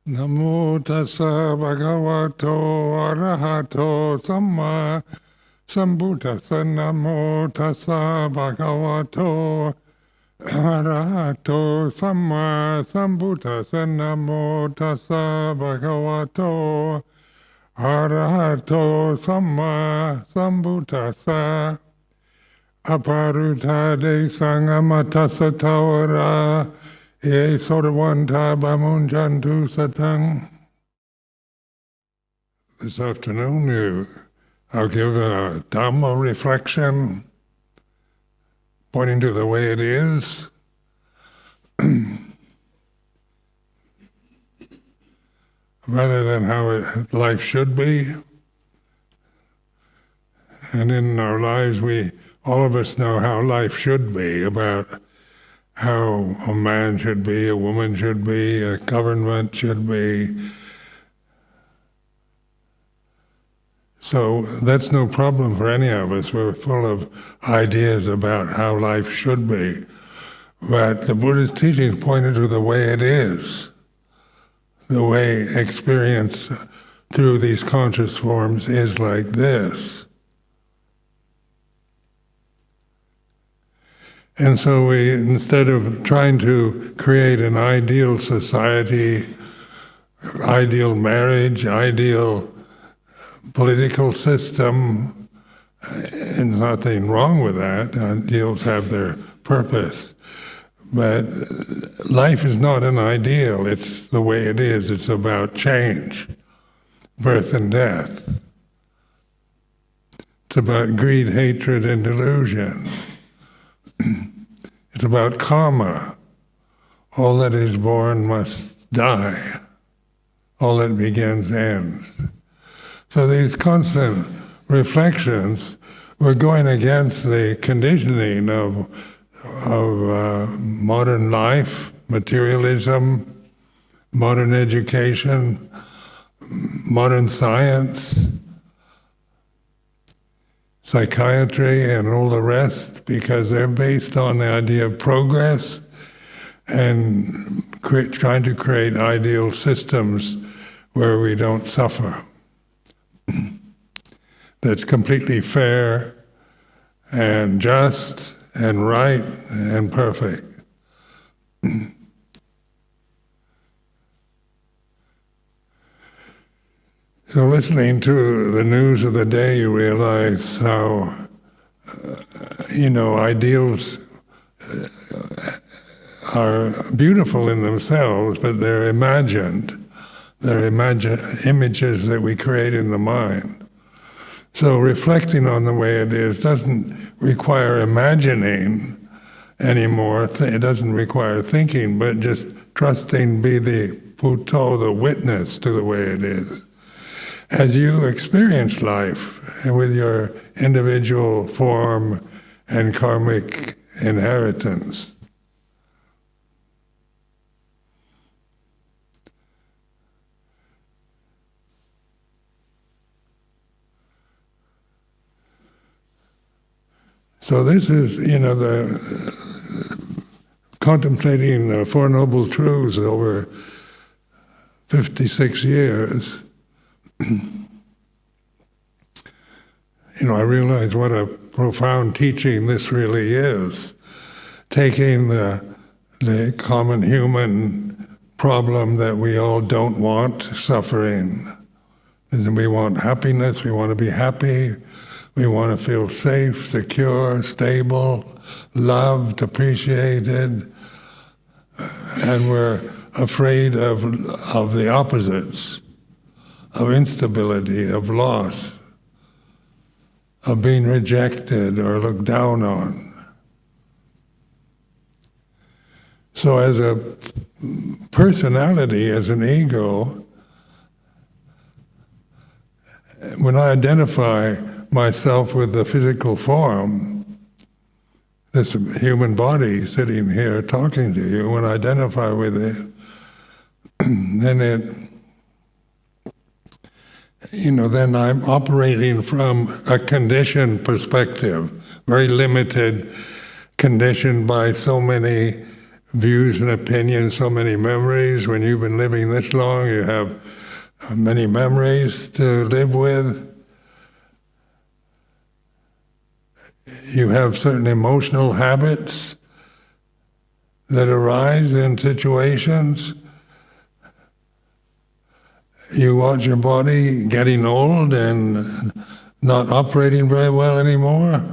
Namo tassa bhagavato arahato samma sambuddhassa. Namo tassa bhagavato arahato samma sambuddhassa. Namo tassa bhagavato arahato samma sambuddhassa. Aparutade sangamatassa tawara ye sodavanta bamunjantu satang. This afternoon I'll give a Dhamma reflection pointing to the way it is. Rather than how life should be. And in our lives all of us know how life should be, about how a man should be, a woman should be, a government should be. So that's no problem for any of us. We're full of ideas about how life should be. But the Buddha's teachings pointed to the way it is, the way experience through these conscious forms is like this. And so instead of trying to create an ideal society, ideal marriage, ideal political system, and nothing wrong with that, ideals have their purpose. But life is not an ideal, it's the way it is. It's about change, birth and death. It's about greed, hatred, and delusion. It's about karma. All that is born must die. All that begins ends. So these constant reflections were going against the conditioning of modern life, materialism, modern education, modern science, psychiatry, and all the rest, because they're based on the idea of progress and trying to create ideal systems where we don't suffer. That's completely fair and just and right and perfect. So listening to the news of the day, you realize how, ideals are beautiful in themselves, but they're imagined. They're images that we create in the mind. So reflecting on the way it is doesn't require imagining anymore. It doesn't require thinking, but just trusting, be the Puto, the witness to the way it is. As you experience life with your individual form and karmic inheritance. So this is, contemplating the Four Noble Truths over 56 years. I realize what a profound teaching this really is. Taking the common human problem that we all don't want, suffering. And we want happiness, we want to be happy, we want to feel safe, secure, stable, loved, appreciated, and we're afraid of the opposites, of instability, of loss, of being rejected or looked down on. So as a personality, as an ego, when I identify myself with the physical form, this human body sitting here talking to you, when I identify with it, then then I'm operating from a conditioned perspective, very limited, conditioned by so many views and opinions, so many memories. When you've been living this long, you have many memories to live with. You have certain emotional habits that arise in situations. You watch your body getting old and not operating very well anymore.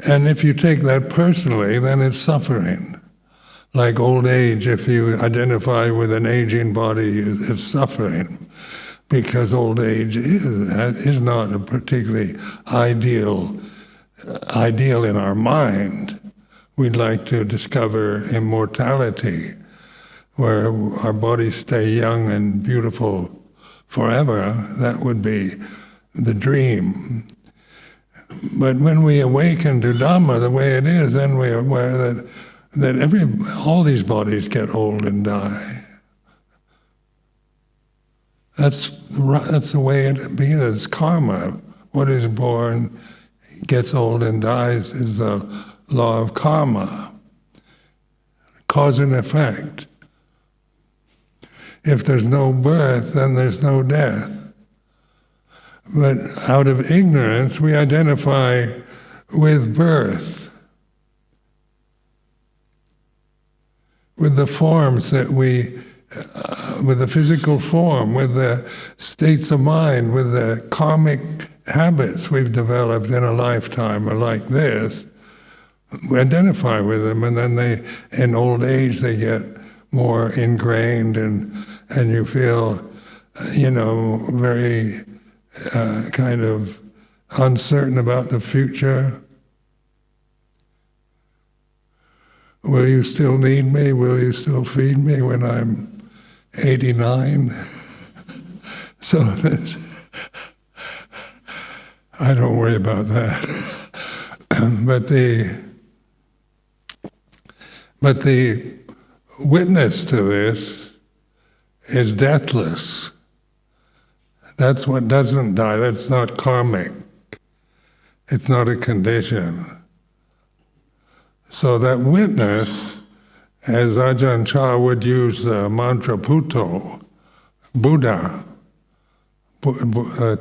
And if you take that personally, then it's suffering. Like old age, if you identify with an aging body, it's suffering. Because old age is not a particularly ideal in our mind. We'd like to discover immortality, where our bodies stay young and beautiful forever. That would be the dream. But when we awaken to Dhamma the way it is, then we're aware that all these bodies get old and die. That's the way it begins. It's karma. What is born, gets old and dies is the law of karma. Cause and effect. If there's no birth, then there's no death. But out of ignorance, we identify with birth, with the forms that with the physical form, with the states of mind, with the karmic habits we've developed in a lifetime like this. We identify with them, and then in old age, they get more ingrained, and you feel, very kind of uncertain about the future. Will you still need me? Will you still feed me when I'm 89? So I don't worry about that. But the witness to this is deathless. That's what doesn't die. That's not karmic. It's not a condition. So that witness, as Ajahn Chah would use the mantra Buddho, Buddha,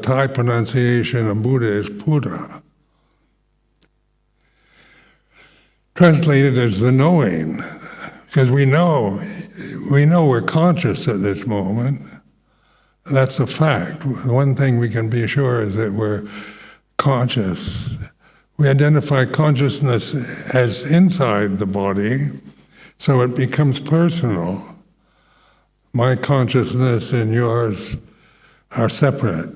Thai pronunciation of Buddha is Buddha. Translated as the knowing, because we know we're conscious at this moment. That's a fact. One thing we can be sure is that we're conscious. We identify consciousness as inside the body, so it becomes personal. My consciousness and yours are separate.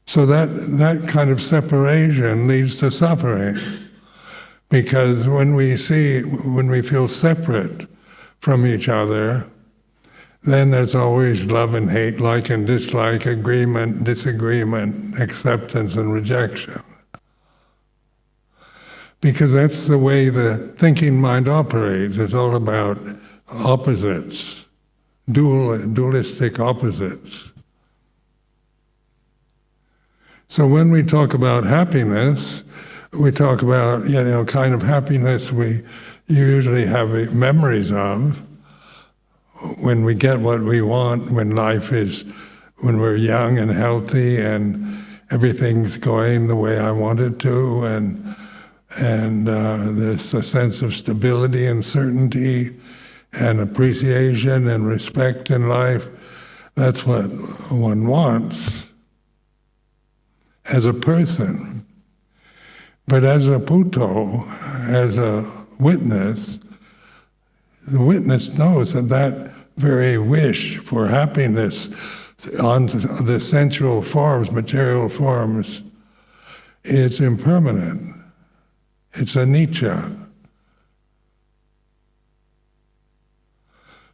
So that kind of separation leads to suffering. Because when we feel separate from each other, then there's always love and hate, like and dislike, agreement, disagreement, acceptance and rejection. Because that's the way the thinking mind operates. It's all about opposites, dualistic opposites. So when we talk about happiness, we talk about, kind of happiness we usually have memories of when we get what we want, when we're young and healthy and everything's going the way I want it to, and there's a sense of stability and certainty and appreciation and respect in life. That's what one wants as a person. But as a Buddho, as a witness, the witness knows that very wish for happiness on the sensual forms, material forms, is impermanent. It's anicca.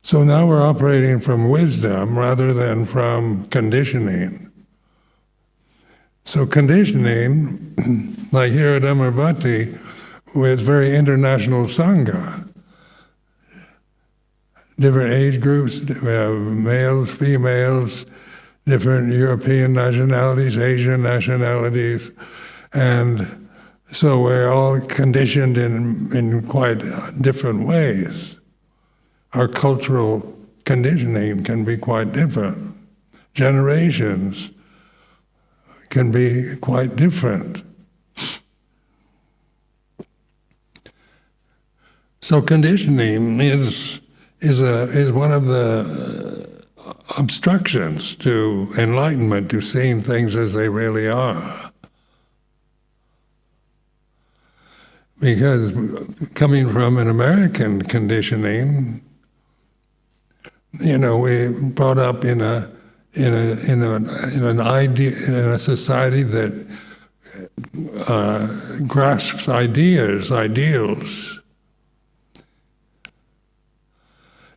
So now we're operating from wisdom rather than from conditioning. So conditioning, like here at Amaravati, with very international Sangha, different age groups, we have males, females, different European nationalities, Asian nationalities, and So we're all conditioned in quite different ways. Our cultural conditioning can be quite different. Generations can be quite different. So conditioning is one of the obstructions to enlightenment, to seeing things as they really are. Because coming from an American conditioning, we brought up in a society that grasps ideals.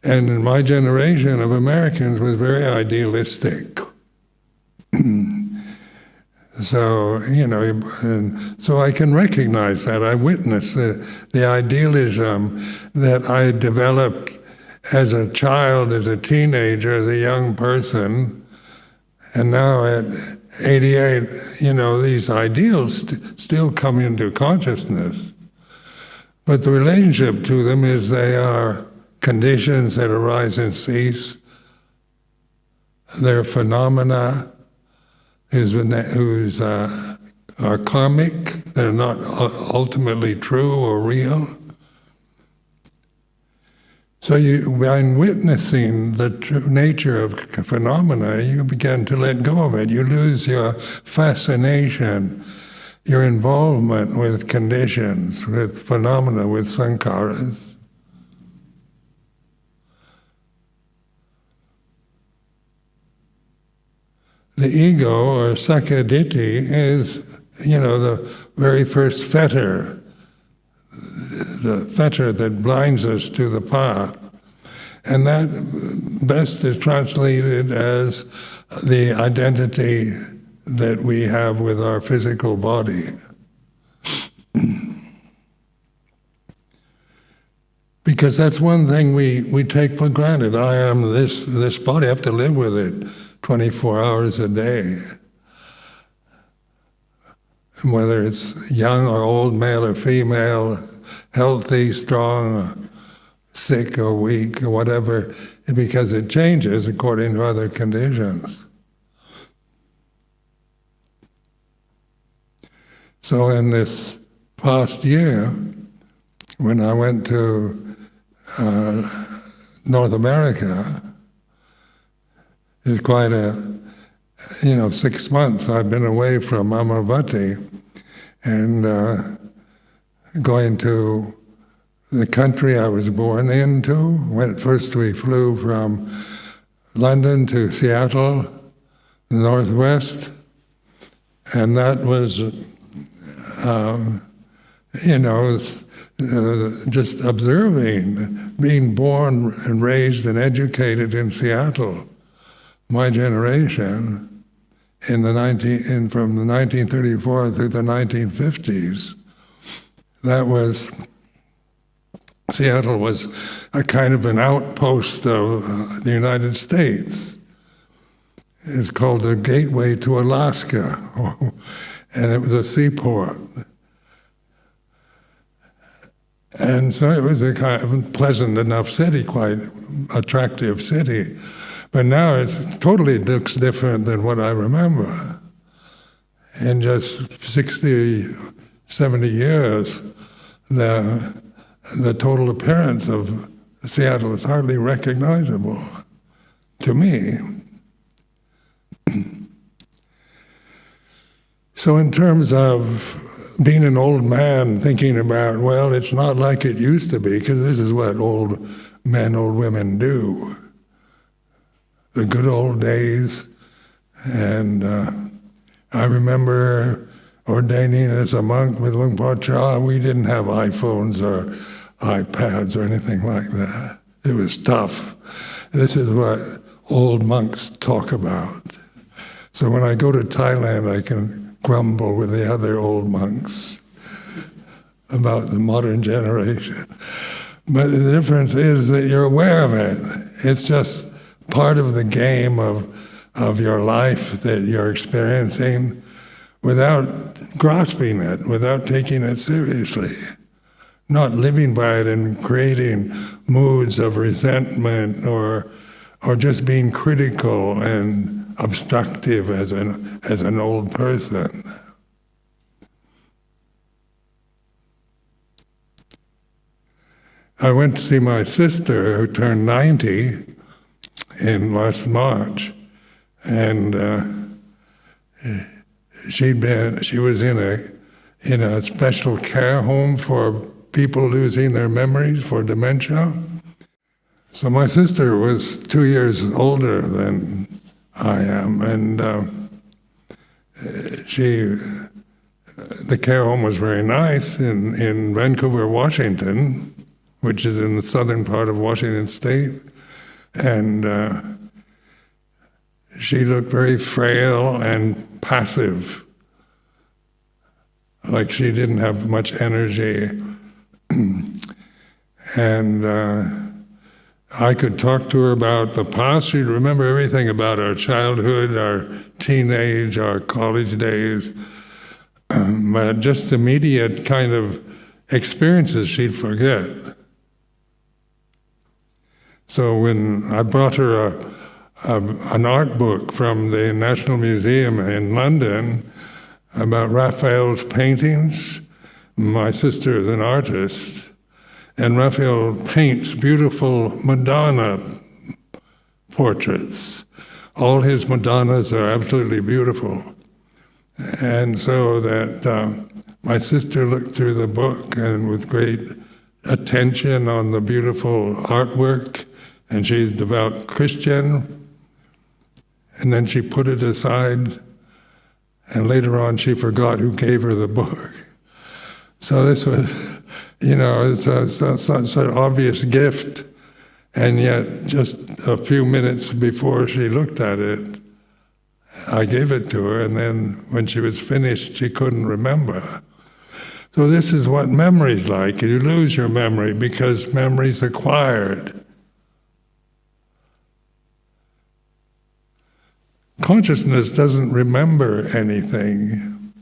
And in my generation of Americans was very idealistic. So, and so I can recognize that. I witnessed the idealism that I developed as a child, as a teenager, as a young person, and now at 88, these ideals still come into consciousness. But the relationship to them is they are conditions that arise and cease. They're phenomena whose are karmic, they're not ultimately true or real. So by witnessing the true nature of phenomena, you begin to let go of it. You lose your fascination, your involvement with conditions, with phenomena, with sankharas. The ego, or sakkaditthi, is, the very first fetter, the fetter that blinds us to the path. And that best is translated as the identity that we have with our physical body. Because that's one thing we take for granted. I am this body, I have to live with it 24 hours a day. And whether it's young or old, male or female, healthy, strong, sick or weak, or whatever, because it changes according to other conditions. So in this past year, when I went to North America, it's quite 6 months I've been away from Amaravati, and going to the country I was born into. First we flew from London to Seattle, the Northwest, and that was, just observing, being born and raised and educated in Seattle, my generation, from the 1934 through the 1950s. Seattle was a kind of an outpost of the United States. It's called the gateway to Alaska, and it was a seaport. And so it was a kind of pleasant enough city, quite attractive city. But now it totally looks different than what I remember. In just 60, 70 years, the total appearance of Seattle is hardly recognizable to me. So in terms of being an old man thinking about, well, it's not like it used to be, because this is what old men, old women do. The good old days. And I remember ordaining as a monk with Luang Por Chah. We didn't have iPhones or iPads or anything like that. It was tough. This is what old monks talk about. So when I go to Thailand, I can grumble with the other old monks about the modern generation. But the difference is that you're aware of it. It's just part of the game of your life that you're experiencing. without grasping it, without taking it seriously, not living by it and creating moods of resentment or just being critical and obstructive as an old person. I went to see my sister, who turned 90 in last March, and she was in a special care home for people losing their memories for dementia. So my sister was 2 years older than I am, and the care home was very nice in Vancouver, Washington, which is in the southern part of Washington State, and she looked very frail and passive, like she didn't have much energy. And I could talk to her about the past. She'd remember everything about our childhood, our teenage, our college days, but just immediate kind of experiences she'd forget. So when I brought her an art book from the National Museum in London about Raphael's paintings, my sister is an artist, and Raphael paints beautiful Madonna portraits. All his Madonnas are absolutely beautiful. And so that my sister looked through the book and with great attention on the beautiful artwork, and she's a devout Christian, and then she put it aside, and later on she forgot who gave her the book. So this was, it's such an obvious gift, and yet just a few minutes before she looked at it, I gave it to her, and then when she was finished, she couldn't remember. So this is what memory's like. You lose your memory because memory's acquired. Consciousness doesn't remember anything.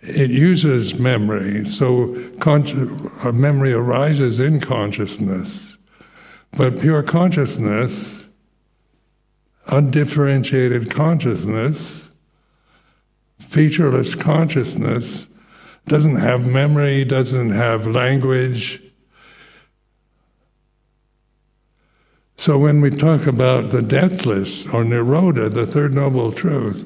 It uses memory, so memory arises in consciousness. But pure consciousness, undifferentiated consciousness, featureless consciousness, doesn't have memory, doesn't have language. So when we talk about the deathless, or Nirodha, the Third Noble Truth,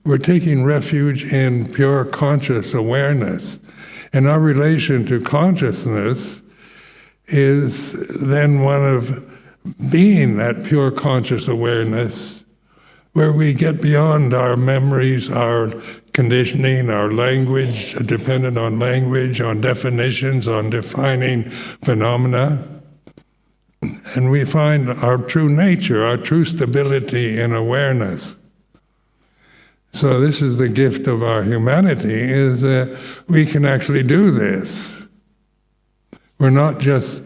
we're taking refuge in pure conscious awareness. And our relation to consciousness is then one of being that pure conscious awareness, where we get beyond our memories, our conditioning, our language, dependent on language, on definitions, on defining phenomena. And we find our true nature, our true stability in awareness. So this is the gift of our humanity, is that we can actually do this. We're not just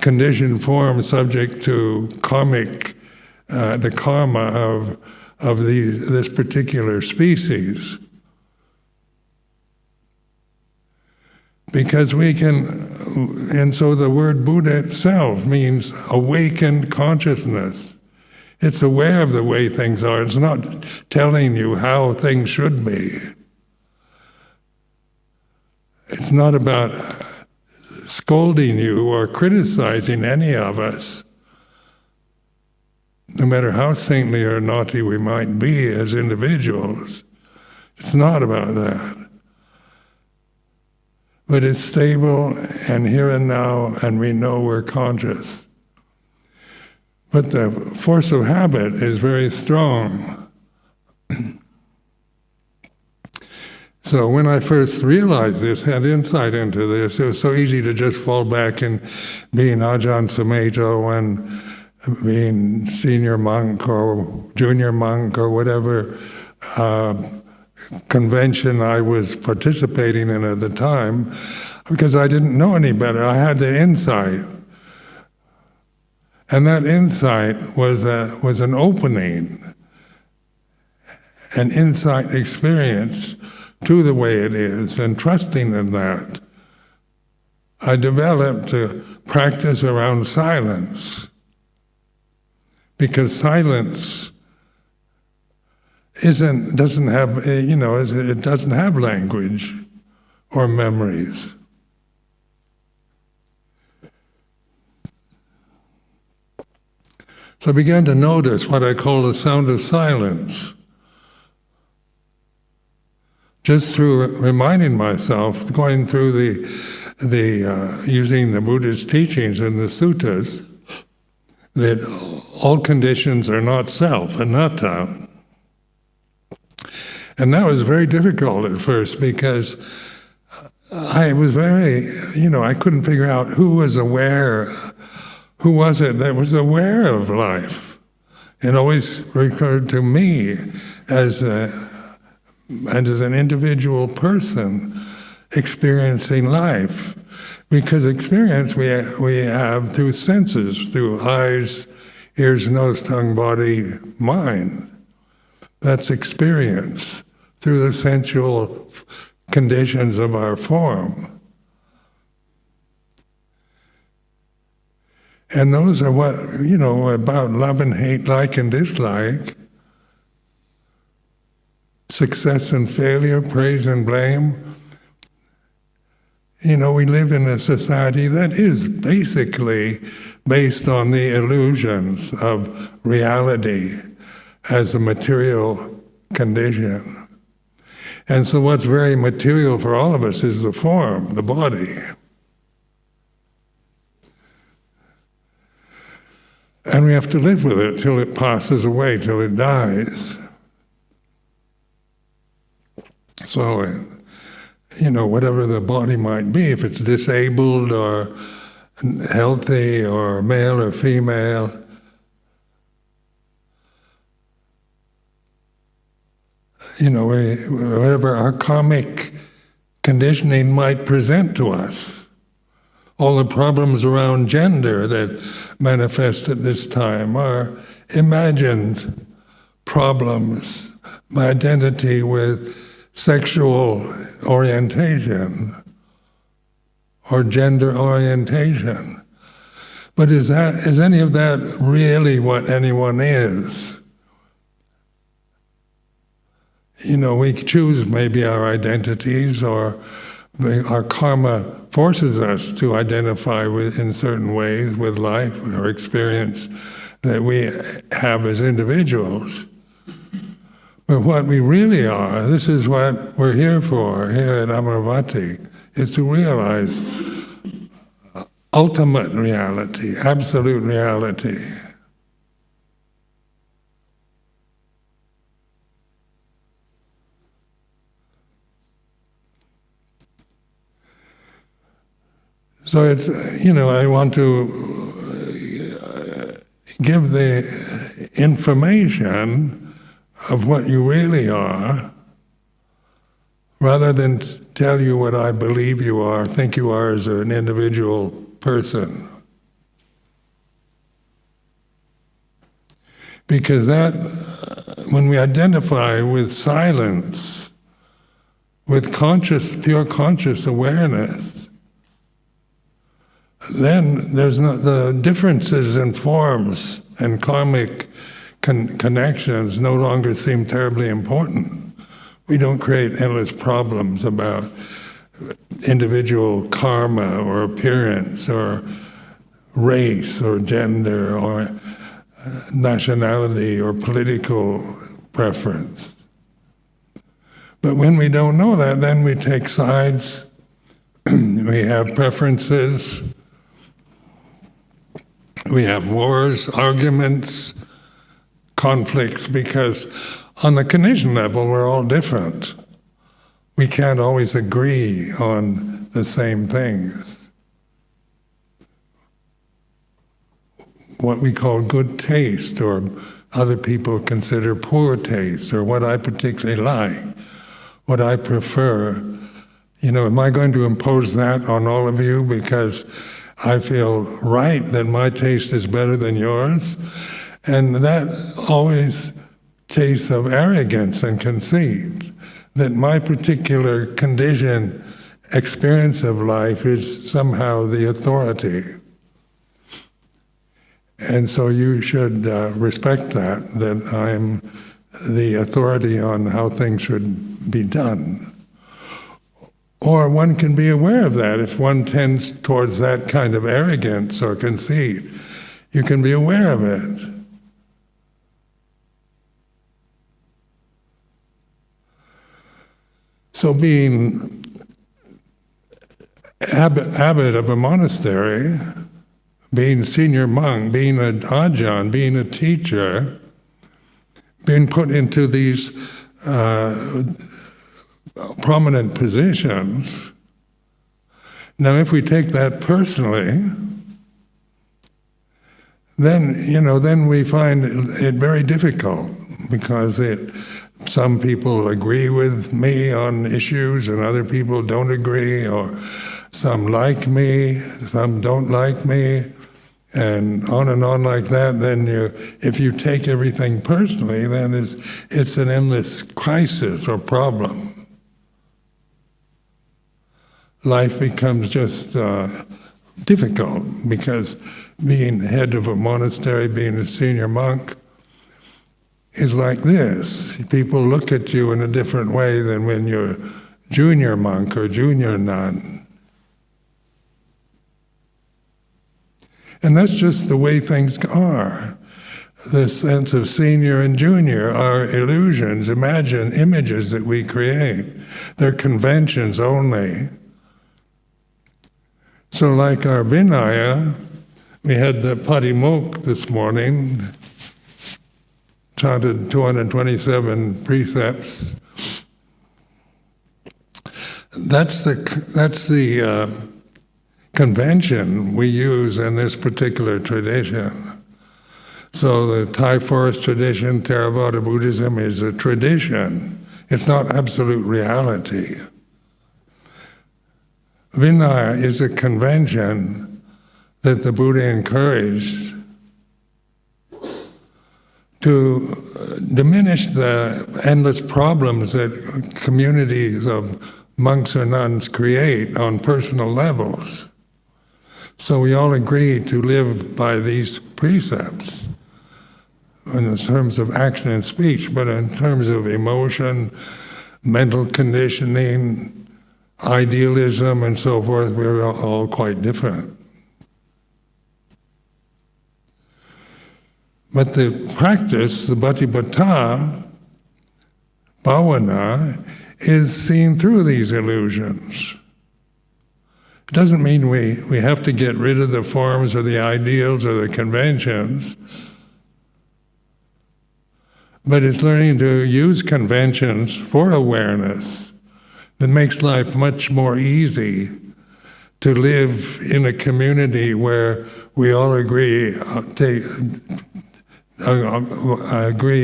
conditioned form subject to karmic, the karma of this particular species. Because we can, and so the word Buddha itself means awakened consciousness. It's aware of the way things are. It's not telling you how things should be. It's not about scolding you or criticizing any of us, no matter how saintly or naughty we might be as individuals. It's not about that. But it's stable and here and now, and we know we're conscious. But the force of habit is very strong. So when I first realized this, had insight into this, it was so easy to just fall back in being Ajahn Sumedho and being senior monk or junior monk or whatever convention I was participating in at the time, because I didn't know any better. I had the insight. And that insight was an opening. an insight experience to the way it is, and trusting in that, I developed a practice around silence. Because silence doesn't have language or memories. So I began to notice what I call the sound of silence. Just through reminding myself, going through using the Buddha's teachings in the suttas, that all conditions are not self, anatta. And that was very difficult at first because I was I couldn't figure out who was it that was aware of life. It always recurred to me as an individual person experiencing life. Because experience we have through senses, through eyes, ears, nose, tongue, body, mind. That's experience through the sensual conditions of our form. And those are what, about love and hate, like and dislike, success and failure, praise and blame. We live in a society that is basically based on the illusions of reality as a material condition. And so what's very material for all of us is the form, the body. And we have to live with it till it passes away, till it dies. So, whatever the body might be, if it's disabled or healthy or male or female, whatever our karmic conditioning might present to us. All the problems around gender that manifest at this time are imagined problems, identity with sexual orientation or gender orientation. But is any of that really what anyone is? We choose maybe our identities, or our karma forces us to identify in certain ways with life or experience that we have as individuals. But what we really are, this is what we're here for, here at Amaravati, is to realize ultimate reality, absolute reality. So it's, I want to give the information of what you really are, rather than tell you what I believe you are, think you are as an individual person. Because that, when we identify with silence, with pure conscious awareness, then there's the differences in forms and karmic connections no longer seem terribly important. We don't create endless problems about individual karma or appearance or race or gender or nationality or political preference. But when we don't know that, then we take sides, we have preferences, we have wars, arguments, conflicts, because on the condition level we're all different. We can't always agree on the same things. What we call good taste, or other people consider poor taste, or what I particularly like, what I prefer. Am I going to impose that on all of you because I feel right that my taste is better than yours? And that always case of arrogance and conceit, that my particular condition, experience of life is somehow the authority. And so you should respect that I'm the authority on how things should be done. Or one can be aware of that. If one tends towards that kind of arrogance or conceit, you can be aware of it. So being abbot of a monastery, being senior monk, being an Ajahn, being a teacher, being put into these prominent positions. Now, if we take that personally, then we find it very difficult, because some people agree with me on issues and other people don't agree, or some like me, some don't like me, and on like that. Then if you take everything personally, then it's an endless crisis or problem. Life becomes just difficult, because being head of a monastery, being a senior monk, is like this. People look at you in a different way than when you're junior monk or junior nun. And that's just the way things are. The sense of senior and junior are illusions, images that we create. They're conventions only. So like our Vinaya, we had the Patimokkha this morning, chanted 227 precepts. That's the convention we use in this particular tradition. So the Thai forest tradition, Theravada Buddhism, is a tradition. It's not absolute reality. Vinaya is a convention that the Buddha encouraged to diminish the endless problems that communities of monks or nuns create on personal levels. So we all agree to live by these precepts in terms of action and speech, but in terms of emotion, mental conditioning, idealism, and so forth, we're all quite different. But the practice, the bhatipata, bhavana, is seen through these illusions. It doesn't mean we have to get rid of the forms or the ideals or the conventions, but it's learning to use conventions for awareness that makes life much more easy to live in a community where we all agree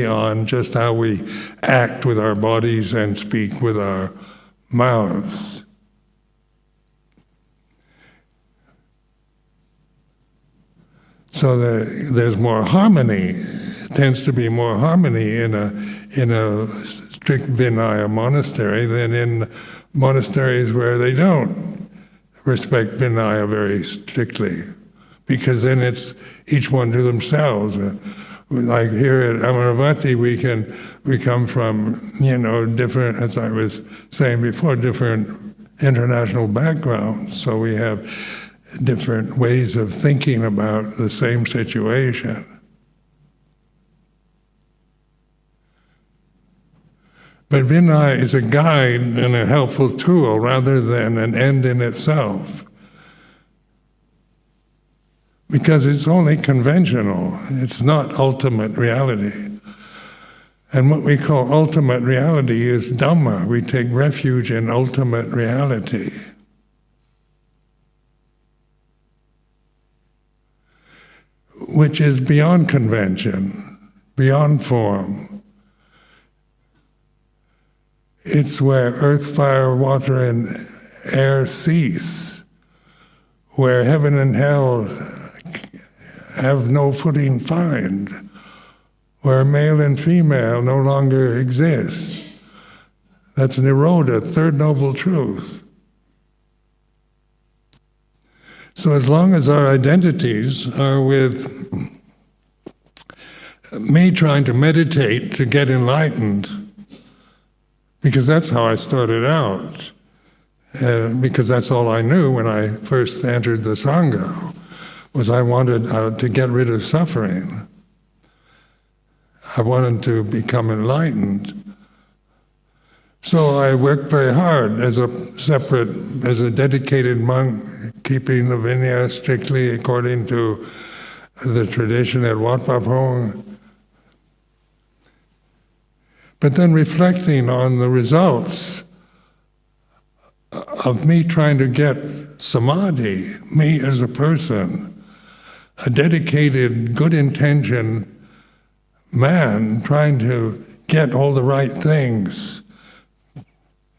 on just how we act with our bodies and speak with our mouths. So there's more harmony. Tends to be more harmony in a strict Vinaya monastery than in monasteries where they don't respect Vinaya very strictly, because then it's each one to themselves. Like here at Amaravati, we come from different, as I was saying before, different international backgrounds. So we have different ways of thinking about the same situation. But Vinaya is a guide and a helpful tool rather than an end in itself. Because it's only conventional, it's not ultimate reality. And what we call ultimate reality is Dhamma. We take refuge in ultimate reality. Which is beyond convention, beyond form. It's where earth, fire, water, and air cease, where heaven and hell have no footing find, where male and female no longer exist. That's Nirodha, third noble truth. So as long as our identities are with me trying to meditate to get enlightened, because that's how I started out, because that's all I knew when I first entered the Sangha, was I wanted to get rid of suffering. I wanted to become enlightened. So I worked very hard as a dedicated monk, keeping the Vinaya strictly according to the tradition at Wat Pah Pong. But then reflecting on the results of me trying to get samadhi, me as a person, a dedicated, good intention man trying to get all the right things,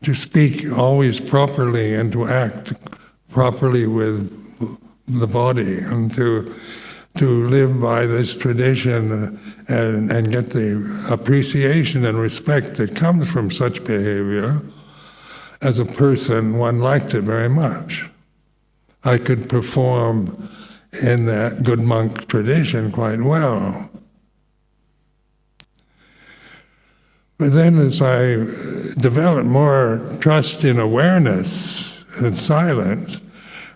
to speak always properly and to act properly with the body, and to live by this tradition and get the appreciation and respect that comes from such behavior. As a person, one liked it very much. I could perform in that good monk tradition quite well. But then as I developed more trust in awareness and silence,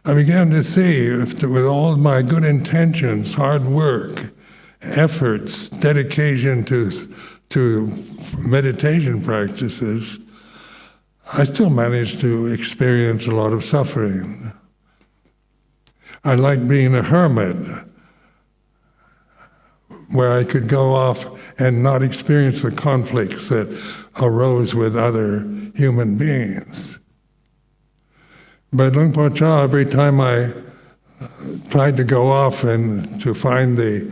I began to see if with all my good intentions, hard work, efforts, dedication to meditation practices, I still managed to experience a lot of suffering. I liked being a hermit, where I could go off and not experience the conflicts that arose with other human beings. But Luang Por Chah, every time I tried to go off and to find the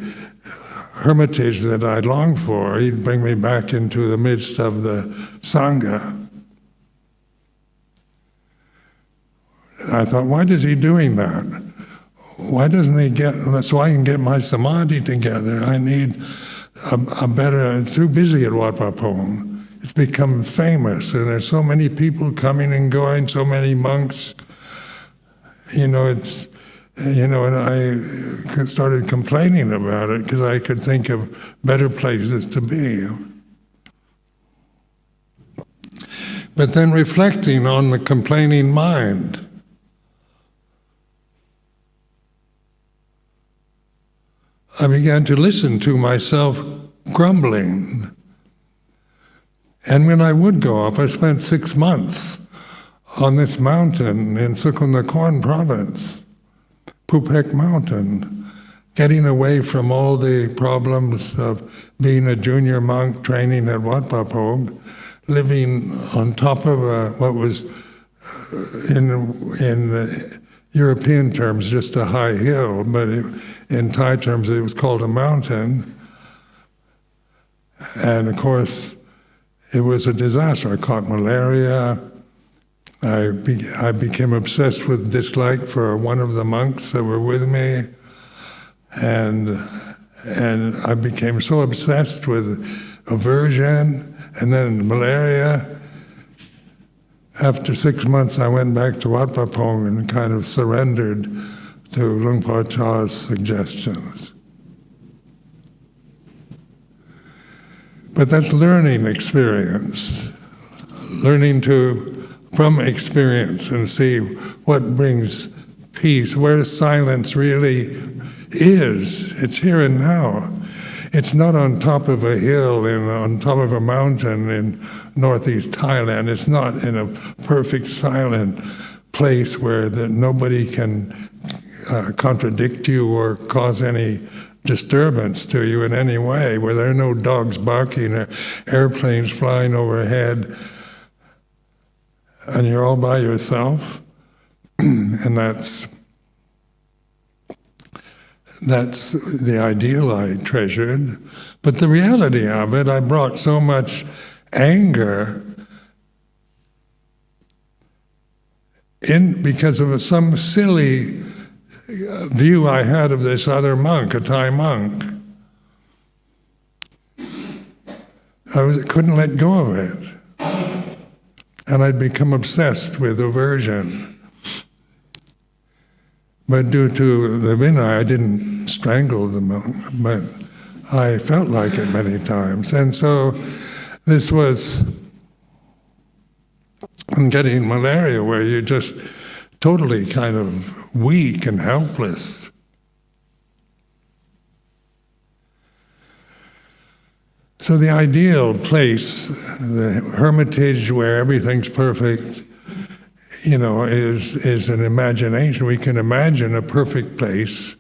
hermitage that I longed for, he'd bring me back into the midst of the Sangha. I thought, why is he doing that? Why doesn't he so I can get my samadhi together, I need a better, it's too busy at Wat Pah Pong. It's become famous, and there's so many people coming and going, so many monks. And I started complaining about it because I could think of better places to be. But then reflecting on the complaining mind, I began to listen to myself grumbling. And when I would go off, I spent 6 months on this mountain in Sukhum Nakhon province, Phupek Mountain, getting away from all the problems of being a junior monk, training at Wat Pah Pong, living on top of what was in European terms just a high hill, but in Thai terms it was called a mountain. And of course, it was a disaster. I caught malaria. I became obsessed with dislike for one of the monks that were with me, and I became so obsessed with aversion and then malaria. After 6 months, I went back to Wat Pah Pong and kind of surrendered to Luang Por Chah's suggestions. But that's learning experience, learning from experience and see what brings peace, where silence really is. It's here and now. It's not on top of a hill on top of a mountain in northeast Thailand. It's not in a perfect silent place where nobody can contradict you or cause any disturbance to you in any way, where there are no dogs barking or airplanes flying overhead, and you're all by yourself. And that's the ideal I treasured. But the reality of it, I brought so much anger in because of some silly view I had of this other monk, a Thai monk. couldn't let go of it. And I'd become obsessed with aversion. But due to the Vinaya, I didn't strangle the monk, but I felt like it many times. And so this was getting malaria, where you're just totally kind of weak and helpless. So the ideal place, the hermitage where everything's perfect, is an imagination. We can imagine a perfect place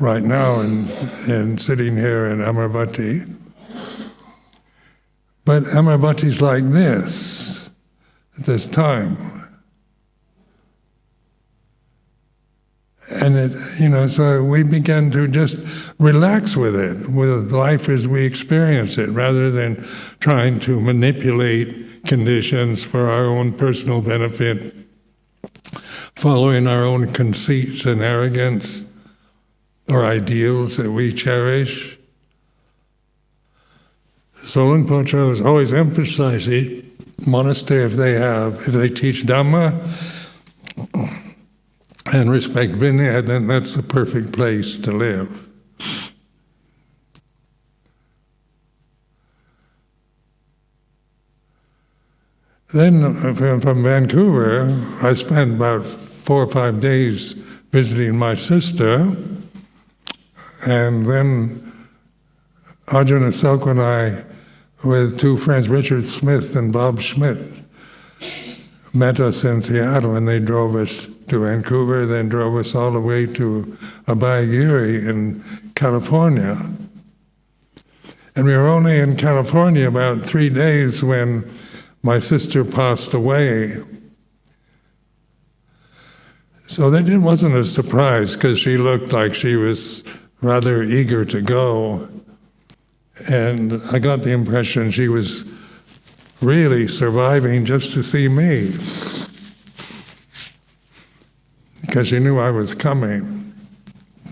right now and sitting here in Amaravati. But Amaravati's like this at this time. And so we began to just relax with it, with life as we experience it, rather than trying to manipulate conditions for our own personal benefit, following our own conceits and arrogance or ideals that we cherish. So Rinpoche was always emphasizing monastery, if they teach Dhamma and respect Vinaya, then that's the perfect place to live. Then from Vancouver, I spent about 4 or 5 days visiting my sister, and then Ajahn Asok and I, with 2 friends, Richard Smith and Bob Schmidt, met us in Seattle, and they drove us to Vancouver, then drove us all the way to Abhayagiri in California. And we were only in California about 3 days when my sister passed away. So that wasn't a surprise, because she looked like she was rather eager to go. And I got the impression she was really surviving just to see me, because she knew I was coming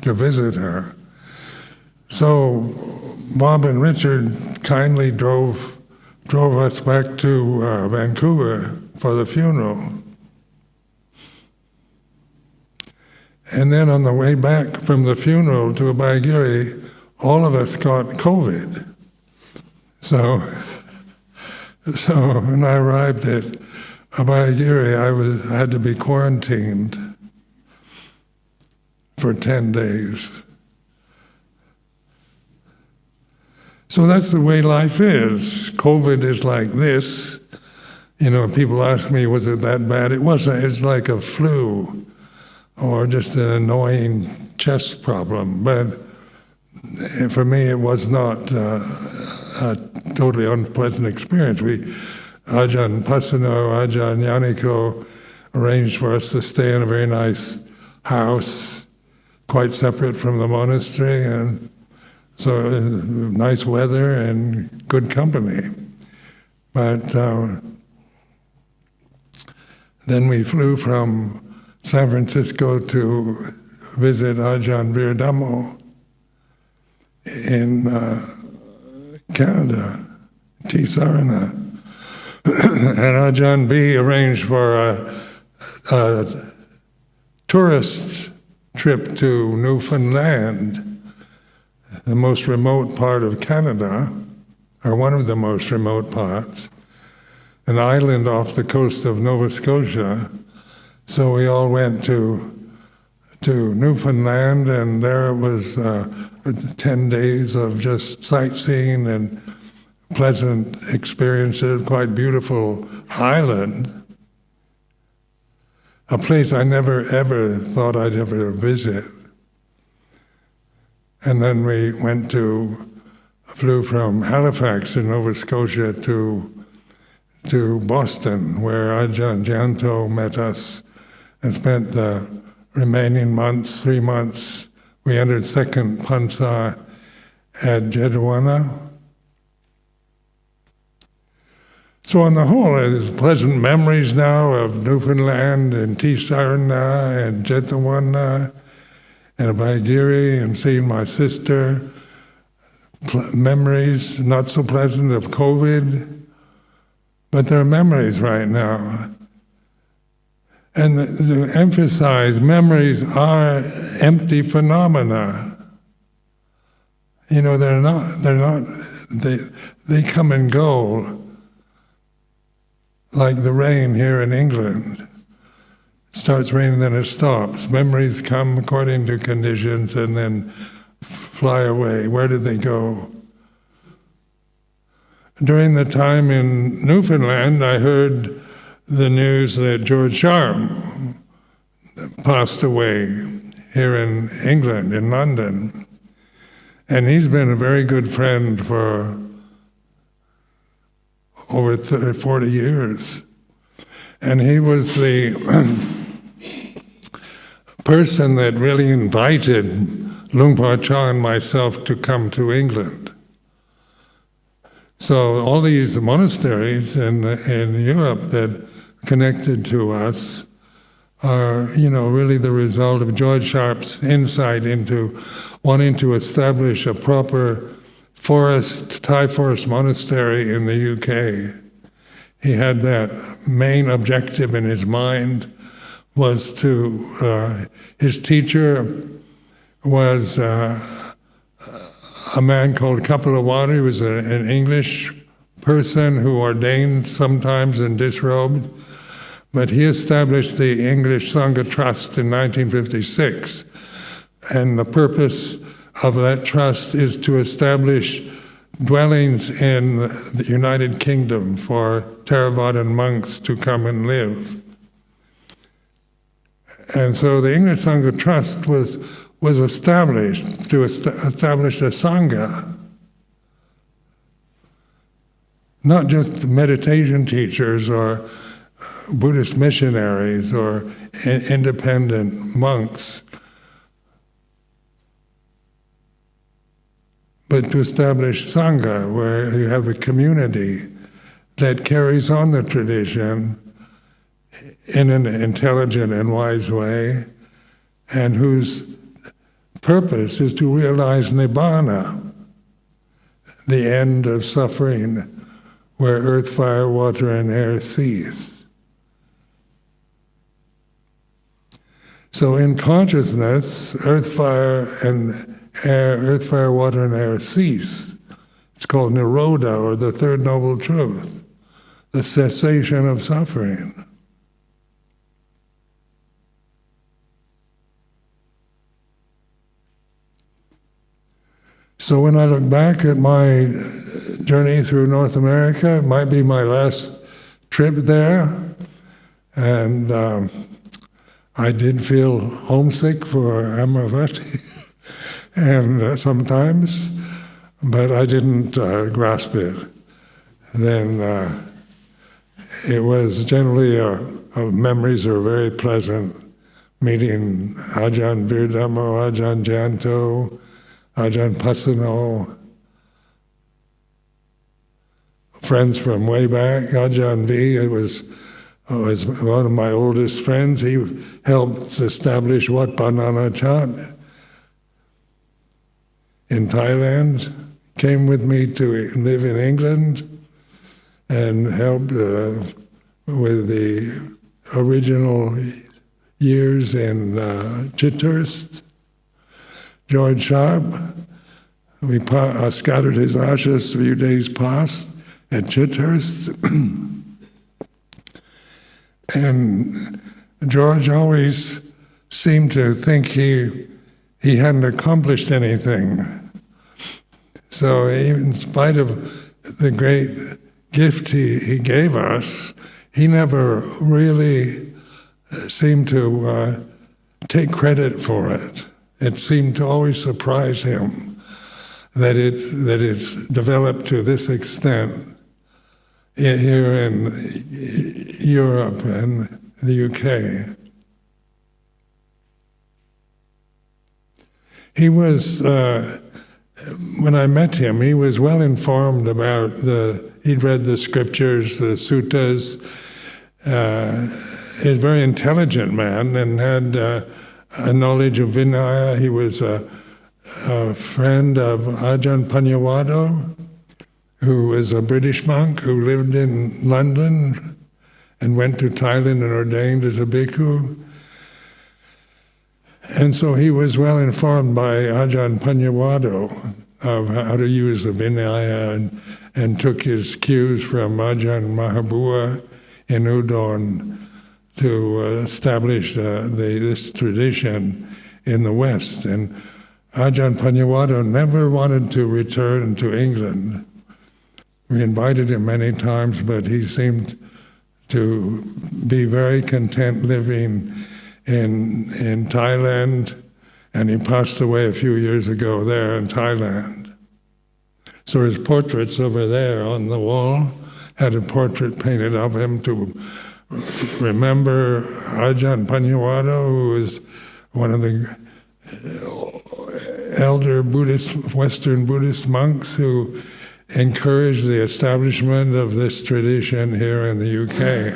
to visit her. So Bob and Richard kindly drove us back to Vancouver for the funeral. And then on the way back from the funeral to Abhayagiri, all of us got COVID. So when I arrived at Abhayagiri, I had to be quarantined for 10 days. So that's the way life is. COVID is like this. People ask me, was it that bad? It wasn't. It's like a flu or just an annoying chest problem. But for me, it was not a totally unpleasant experience. Ajahn Pasano, Ajahn Yaniko arranged for us to stay in a very nice house, quite separate from the monastery, and so nice weather and good company. But then we flew from San Francisco to visit Ajahn Viradamo in Canada, Tisarana. And Ajahn V arranged for a tourist trip to Newfoundland, the most remote part of Canada, or one of the most remote parts, an island off the coast of Nova Scotia. So we all went to Newfoundland, and there it was 10 days of just sightseeing and pleasant experiences, quite beautiful island, a place I never ever thought I'd ever visit. And then we flew from Halifax in Nova Scotia to Boston, where Ajahn Janto met us and spent the remaining 3 months. We entered second Pansa at Jedwana. So on the whole, there's pleasant memories now of Newfoundland and Tisarana and Jethawana and Abhayagiri and seeing my sister. memories, not so pleasant, of COVID, but they're memories right now. And to emphasize, memories are empty phenomena. You know, they come and go, like the rain here in England. It starts raining, then it stops. Memories come according to conditions and then fly away. Where did they go? During the time in Newfoundland, I heard the news that George Sharp passed away here in England, in London. And he's been a very good friend for over 40 years. And he was the person that really invited Luang Por Chah and myself to come to England. So all these monasteries in Europe that connected to us are, really the result of George Sharp's insight into wanting to establish a proper Thai forest monastery in the UK. He had that main objective in his mind was to, his teacher was a man called Kapilawada. He was an English person who ordained sometimes and disrobed, but he established the English Sangha Trust in 1956. And the purpose of that trust is to establish dwellings in the United Kingdom for Theravadan monks to come and live. And so the English Sangha Trust was established to establish a Sangha, not just meditation teachers or Buddhist missionaries or independent monks, but to establish Sangha, where you have a community that carries on the tradition in an intelligent and wise way, and whose purpose is to realize Nibbana, the end of suffering, where earth, fire, water, and air cease. So in consciousness, earth, fire, water, and air cease. It's called Nirodha, or the third noble truth, the cessation of suffering. So when I look back at my journey through North America, it might be my last trip there, and I did feel homesick for Amaravati, and sometimes, but I didn't grasp it. Then it was generally memories are very pleasant, meeting Ajahn Virdhammo, Ajahn Janto, Ajahn Pasano, friends from way back. Ajahn V was one of my oldest friends. He helped establish Wat Banana Chat in Thailand, came with me to live in England, and helped with the original years in Chithurst. George Sharp, we scattered his ashes a few days past at Chithurst. And George always seemed to think he hadn't accomplished anything. So in spite of the great gift he gave us, he never really seemed to take credit for it. It seemed to always surprise him that it's developed to this extent here in Europe and the UK. He was, when I met him, he was well informed about he'd read the scriptures, the suttas. He's a very intelligent man and had a knowledge of Vinaya. He was a friend of Ajahn Panyawado, who was a British monk who lived in London and went to Thailand and ordained as a bhikkhu. And so he was well informed by Ajahn Panyawado of how to use the Vinaya and took his cues from Ajahn Mahabua in Udon to establish this tradition in the West. And Ajahn Panyawado never wanted to return to England. We invited him many times, but he seemed to be very content living in Thailand, and he passed away a few years ago there in Thailand. So his portrait's over there on the wall, had a portrait painted of him to remember Ajahn Panyawado, who was one of the elder Western Buddhist monks who encouraged the establishment of this tradition here in the UK.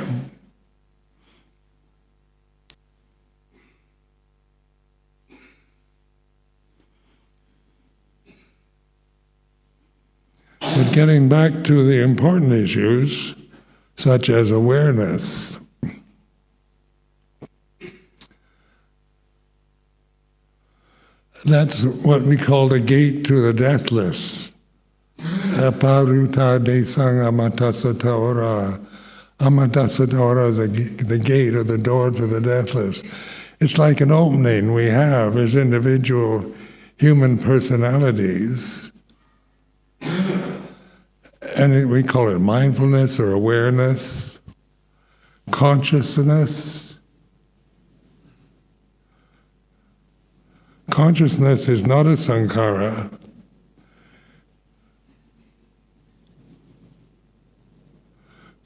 But getting back to the important issues, such as awareness, that's what we call the gate to the deathless. Aparuta desang amatasata ora. Amatasata ora is the gate or the door to the deathless. It's like an opening we have as individual human personalities. And we call it mindfulness or awareness, consciousness. Consciousness is not a sankhara.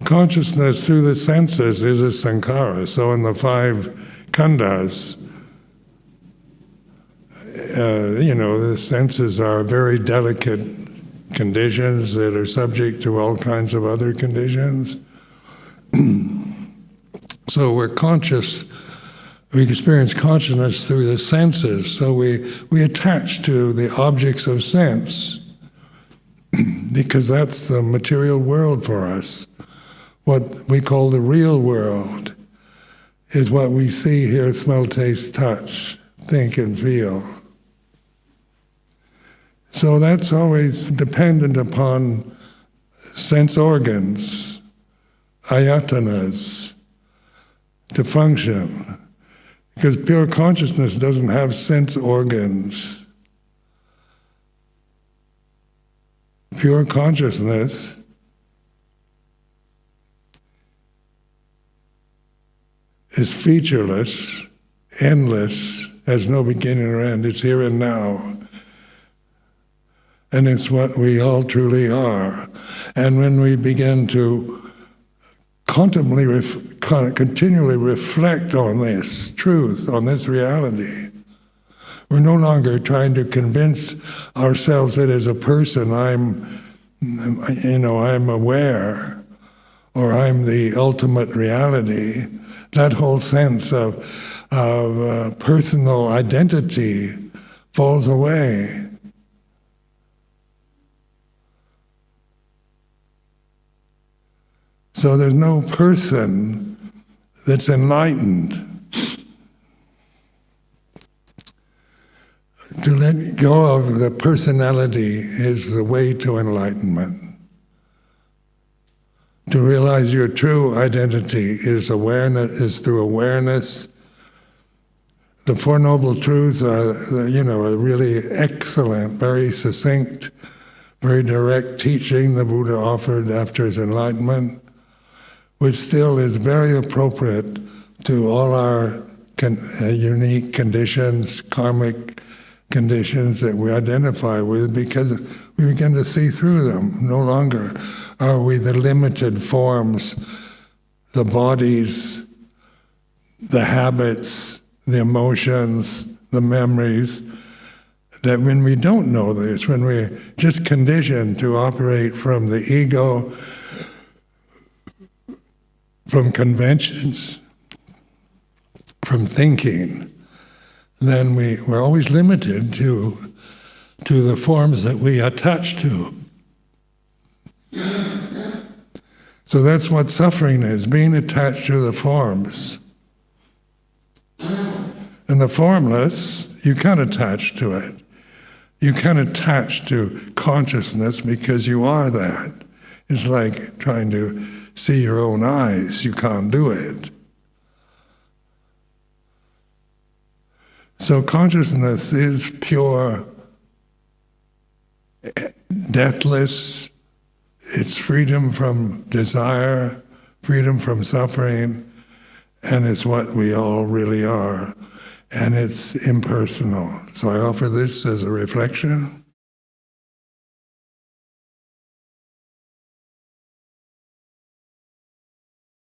Consciousness through the senses is a sankhara. So in the 5 khandhas, the senses are very delicate conditions that are subject to all kinds of other conditions. So we're conscious, we experience consciousness through the senses, so we attach to the objects of sense because that's the material world for us. What we call the real world is what we see, hear, smell, taste, touch, think, and feel. So that's always dependent upon sense organs, ayatanas, to function. Because pure consciousness doesn't have sense organs. Pure consciousness is featureless, endless, has no beginning or end. It's here and now. And it's what we all truly are. And when we begin to continually reflect on this truth, on this reality, we're no longer trying to convince ourselves that as a person I'm aware, or I'm the ultimate reality. That whole sense of personal identity falls away. So there's no person that's enlightened. To let go of the personality is the way to enlightenment. To realize your true identity is awareness, is through awareness. The Four Noble Truths are, a really excellent, very succinct, very direct teaching the Buddha offered after his enlightenment, which still is very appropriate to all our unique conditions, karmic conditions that we identify with, because we begin to see through them. No longer are we the limited forms, the bodies, the habits, the emotions, the memories, that when we don't know this, when we're just conditioned to operate from the ego, from conventions, from thinking, then we're always limited to to the forms that we attach to. So that's what suffering is, being attached to the forms. And the formless, you can't attach to it. You can't attach to consciousness because you are that. It's like trying to see your own eyes. You can't do it. So consciousness is pure, deathless. It's freedom from desire, freedom from suffering, and it's what we all really are. And it's impersonal. So I offer this as a reflection.